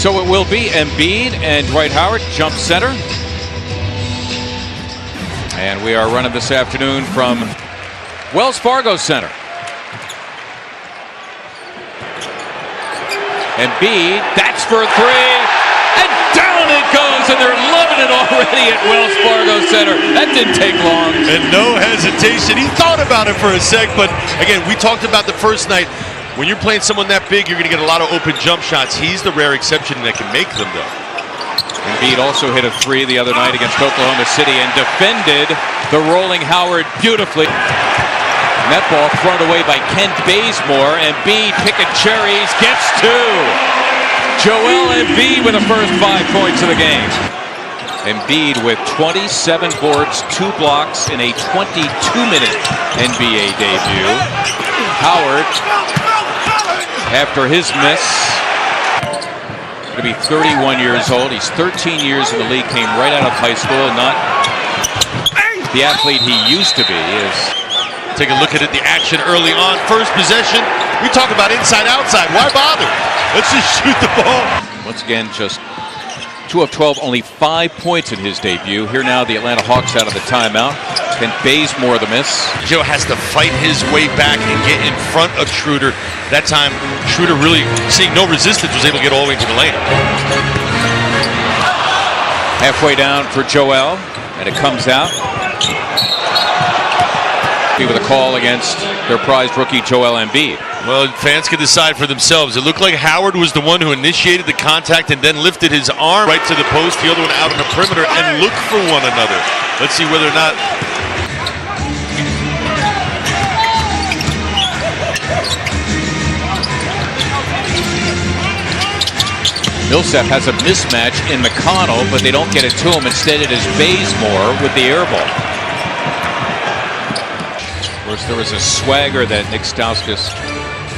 So it will be Embiid and Dwight Howard, jump center. And we are running this afternoon from Wells Fargo Center. Embiid, that's for three, and down it goes, and they're loving it already at Wells Fargo Center. That didn't take long. And no hesitation. He thought about it for a sec, but again, we talked about the first night. When you're playing someone that big, you're going to get a lot of open jump shots. He's the rare exception that can make them, though. Embiid also hit a three the other night against Oklahoma City and defended the rolling Howard beautifully. And that ball thrown away by Kent Bazemore. Embiid picking cherries, gets two. Joel Embiid with the first 5 points of the game. Embiid with 27 boards, 2 blocks in a 22-minute NBA debut. Howard, after his miss, going to be 31 years old. He's 13 years in the league, came right out of high school, not the athlete he used to be. Take a look at it, the action early on. First possession, we talk about inside, outside. Why bother? Let's just shoot the ball. Once again, just 2 of 12, only 5 points in his debut. Here now, the Atlanta Hawks out of the timeout. Kent Bazemore the miss. Joe has to fight his way back and get in front of Schroeder. That time, Schroeder really, seeing no resistance, was able to get all the way into the lane. Halfway down for Joel, and it comes out. With a call against their prized rookie, Joel Embiid. Well, fans can decide for themselves. It looked like Howard was the one who initiated the contact and then lifted his arm right to the post, the other one out on the perimeter, and looked for one another. Let's see whether or not... Millsap has a mismatch in McConnell, but they don't get it to him. Instead, it is Bazemore with the air ball. Of course, there was a swagger that Nick Stauskas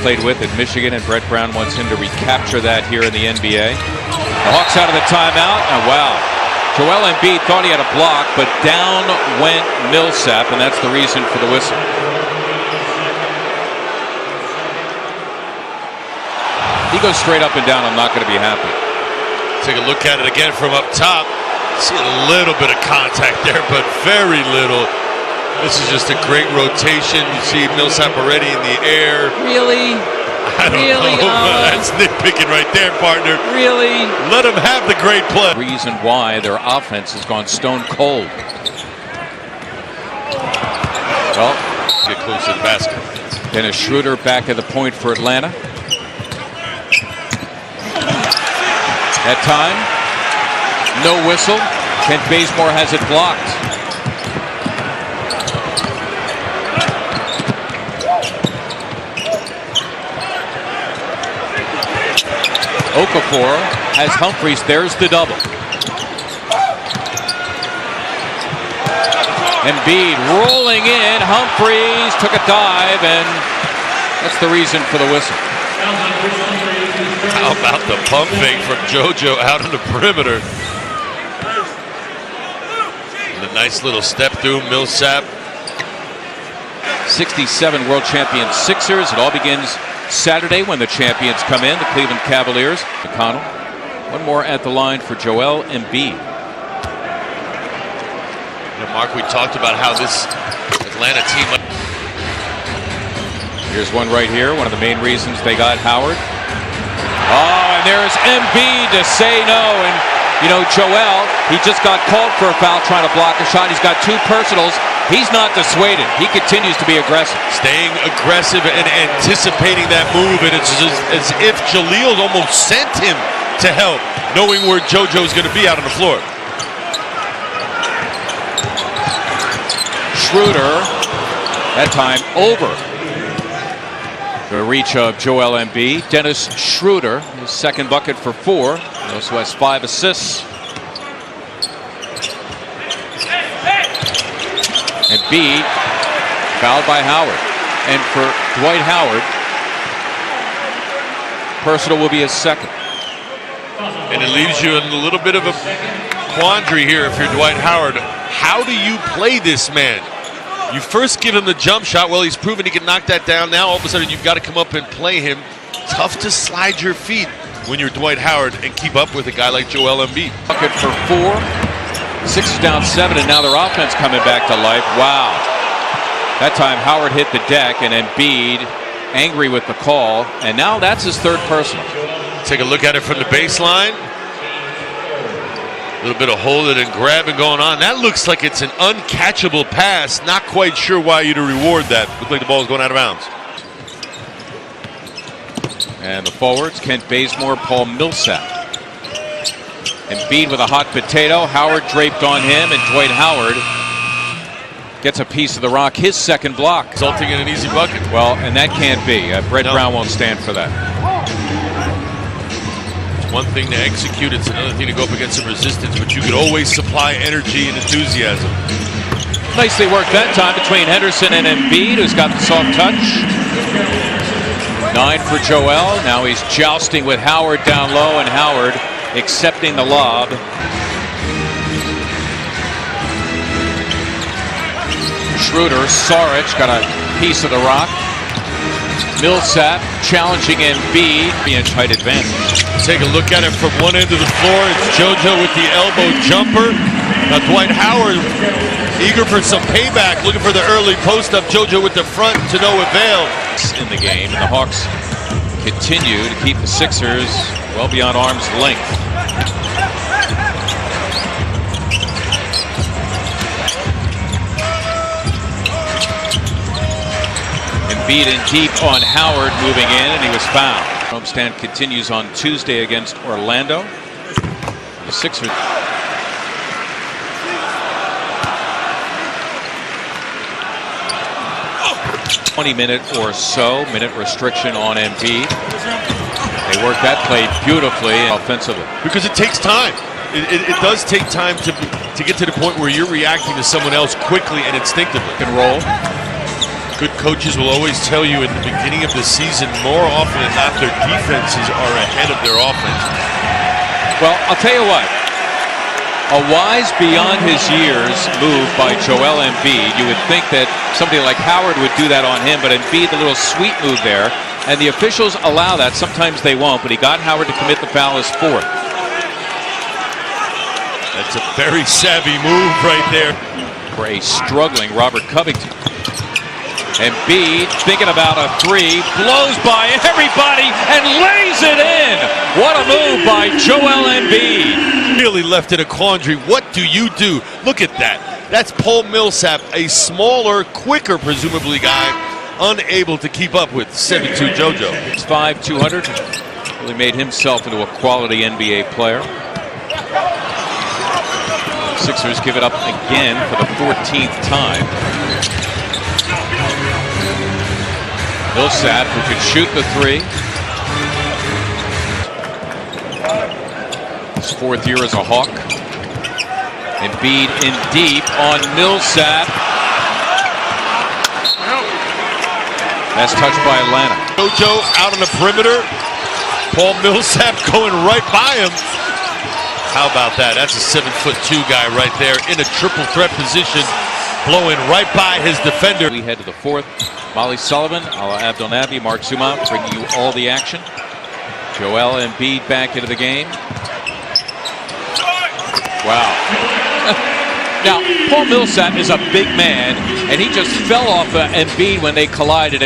played with at Michigan, and Brett Brown wants him to recapture that here in the NBA. The Hawks out of the timeout, and wow. Joel Embiid thought he had a block, but down went Millsap, and that's the reason for the whistle. He goes straight up and down, I'm not going to be happy. Take a look at it again from up top. See a little bit of contact there, but very little. This is just a great rotation. You see Millsap already in the air. Really? I don't know. That's nitpicking right there, partner. Really? Let him have the great play. Reason why their offense has gone stone cold. Well, get close to the basket. Dennis Schroeder back at the point for Atlanta. That time, no whistle. Kent Bazemore has it blocked. Okafor has Humphries. There's the double. Embiid rolling in. Humphries took a dive, and that's the reason for the whistle. How about the pump fake from JoJo out on the perimeter? And a nice little step through Millsap. 67 world champion Sixers. It all begins Saturday when the champions come in, the Cleveland Cavaliers. McConnell. One more at the line for Joel Embiid. You know, Mark, we talked about how this Atlanta team... Here's one right here. One of the main reasons they got Howard. Oh, and there's Embiid to say no. And, you know, Joel, he just got called for a foul trying to block a shot. He's got 2 personals. He's not dissuaded. He continues to be aggressive. Staying aggressive and anticipating that move. And it's just as if Jaleel almost sent him to help, knowing where JoJo's going to be out on the floor. Schroeder, that time over. The reach of Joel Embiid. Dennis Schroeder, his second bucket for 4. He also has 5 assists. Embiid fouled by Howard. And for Dwight Howard, personal will be his second. And it leaves you in a little bit of a quandary here if you're Dwight Howard. How do you play this man? You first give him the jump shot. Well, he's proven he can knock that down. Now, all of a sudden, you've got to come up and play him. Tough to slide your feet. when you're Dwight Howard and keep up with a guy like Joel Embiid. Bucket for 4. Sixers down 7, and now their offense coming back to life. Wow. That time Howard hit the deck, and Embiid angry with the call, and now that's his 3rd personal. Take a look at it from the baseline. A little bit of holding and grabbing going on. That looks like it's an uncatchable pass. Not quite sure why you'd reward that. Looks like the ball's going out of bounds. And the forwards, Kent Bazemore, Paul Millsap. Embiid with a hot potato. Howard draped on him, and Dwight Howard gets a piece of the rock. His 2nd block. Resulting in an easy bucket. Well, and that can't be. Brett Brown won't stand for that. It's one thing to execute. It's another thing to go up against some resistance, but you could always supply energy and enthusiasm. Nicely worked that time between Henderson and Embiid, who's got the soft touch. 9 for Joel. Now he's jousting with Howard down low, and Howard accepting the lob. Schroeder, Saric got a piece of the rock. Millsap challenging Embiid. Being tight advantage. Take a look at it from one end of the floor. It's JoJo with the elbow jumper. Now Dwight Howard eager for some payback, looking for the early post up. JoJo with the front to no avail. In the game, and the Hawks continue to keep the Sixers well beyond arm's length. Embiid in deep on Howard, moving in, and he was fouled. Homestand continues on Tuesday against Orlando. The Sixers. 20-minute or so minute restriction on Embiid. They work that play beautifully offensively. Because it takes time. It does take time to get to the point where you're reacting to someone else quickly and instinctively. Can roll. Good coaches will always tell you in the beginning of the season, more often than not, their defenses are ahead of their offense. Well, I'll tell you what. A wise beyond his years move by Joel Embiid. You would think that somebody like Howard would do that on him, but Embiid, the little sweet move there, and the officials allow that. Sometimes they won't, but he got Howard to commit the foul as 4th. That's a very savvy move right there. For a struggling Robert Covington. Embiid thinking about a 3, blows by everybody and lays it in. What a move by Joel Embiid. Really left in a quandary. What do you do? Look at that. That's Paul Millsap, a smaller, quicker, presumably guy, unable to keep up with 7'2" JoJo. 6'5", 200. Really made himself into a quality NBA player. Sixers give it up again for the 14th time. Millsap, who can shoot the 3. His 4th year as a Hawk. Embiid in deep on Millsap. That's touched by Atlanta. JoJo out on the perimeter. Paul Millsap going right by him. How about that? That's a 7'2" guy right there in a triple threat position, blowing right by his defender. We head to the 4th. Molly Sullivan, Ala Abdel Nabi, Mark Zuma bringing you all the action. Joel Embiid back into the game. Wow. Now, Paul Millsap is a big man, and he just fell off Embiid when they collided.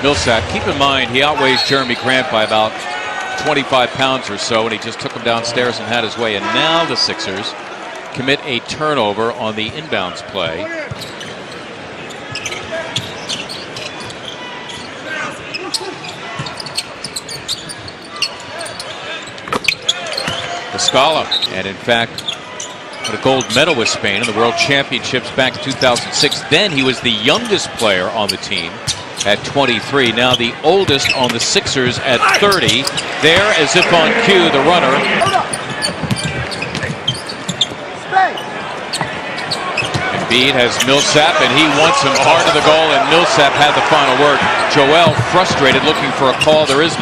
Millsap, keep in mind, he outweighs Jeremy Grant by about 25 pounds or so, and he just took him downstairs and had his way. And now the Sixers commit a turnover on the inbounds play. Scala, and in fact, got a gold medal with Spain in the World Championships back in 2006. Then he was the youngest player on the team at 23. Now the oldest on the Sixers at 30. There, as if on cue, the runner. Embiid has Millsap, and he wants him hard to the goal, and Millsap had the final word. Joel frustrated, looking for a call. There is none.